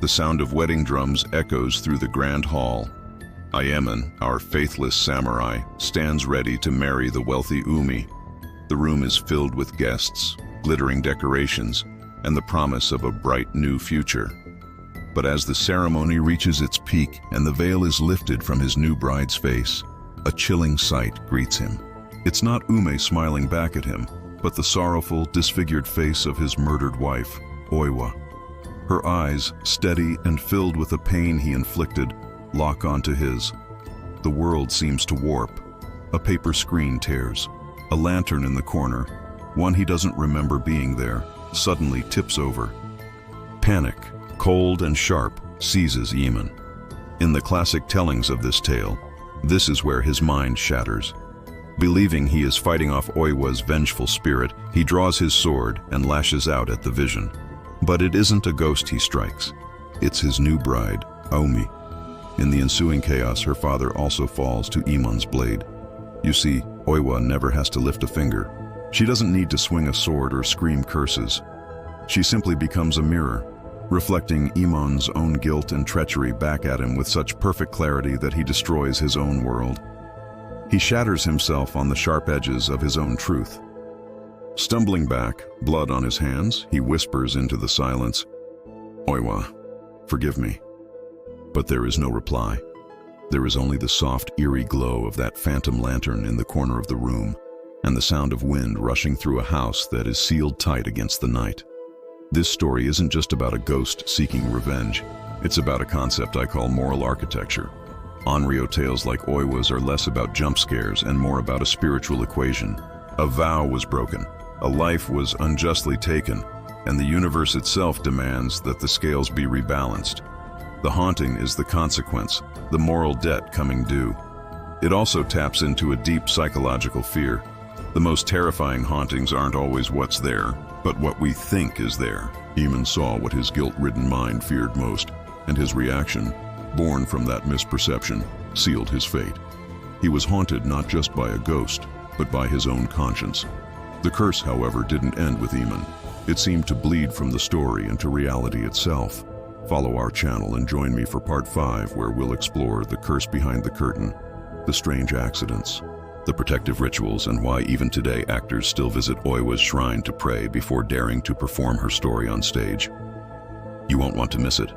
The sound of wedding drums echoes through the grand hall. Iemon, our faithless samurai, stands ready to marry the wealthy Umi. The room is filled with guests, glittering decorations, and the promise of a bright new future. But as the ceremony reaches its peak and the veil is lifted from his new bride's face, a chilling sight greets him. It's not Ume smiling back at him, but the sorrowful, disfigured face of his murdered wife, Oiwa. Her eyes, steady and filled with the pain he inflicted, lock onto his. The world seems to warp. A paper screen tears. A lantern in the corner, one he doesn't remember being there, suddenly tips over. Panic, cold and sharp, seizes Iemon. In the classic tellings of this tale, this is where his mind shatters. Believing he is fighting off Oiwa's vengeful spirit, he draws his sword and lashes out at the vision. But it isn't a ghost he strikes. It's his new bride, Aomi. In the ensuing chaos, her father also falls to Iemon's blade. You see, Oiwa never has to lift a finger. She doesn't need to swing a sword or scream curses. She simply becomes a mirror, reflecting Iemon's own guilt and treachery back at him with such perfect clarity that he destroys his own world. He shatters himself on the sharp edges of his own truth. Stumbling back, blood on his hands, he whispers into the silence, "Oiwa, forgive me." But there is no reply. There is only the soft, eerie glow of that phantom lantern in the corner of the room, and the sound of wind rushing through a house that is sealed tight against the night. This story isn't just about a ghost seeking revenge. It's about a concept I call moral architecture. Onryō tales like Oiwa's are less about jump scares and more about a spiritual equation. A vow was broken, a life was unjustly taken, and the universe itself demands that the scales be rebalanced. The haunting is the consequence, the moral debt coming due. It also taps into a deep psychological fear. The most terrifying hauntings aren't always what's there, but what we think is there. Iemon saw what his guilt-ridden mind feared most, and his reaction, born from that misperception, sealed his fate. He was haunted not just by a ghost, but by his own conscience. The curse, however, didn't end with Iemon. It seemed to bleed from the story into reality itself. Follow our channel and join me for part 5, where we'll explore the curse behind the curtain, the strange accidents, the protective rituals, and why even today actors still visit Oiwa's shrine to pray before daring to perform her story on stage. You won't want to miss it.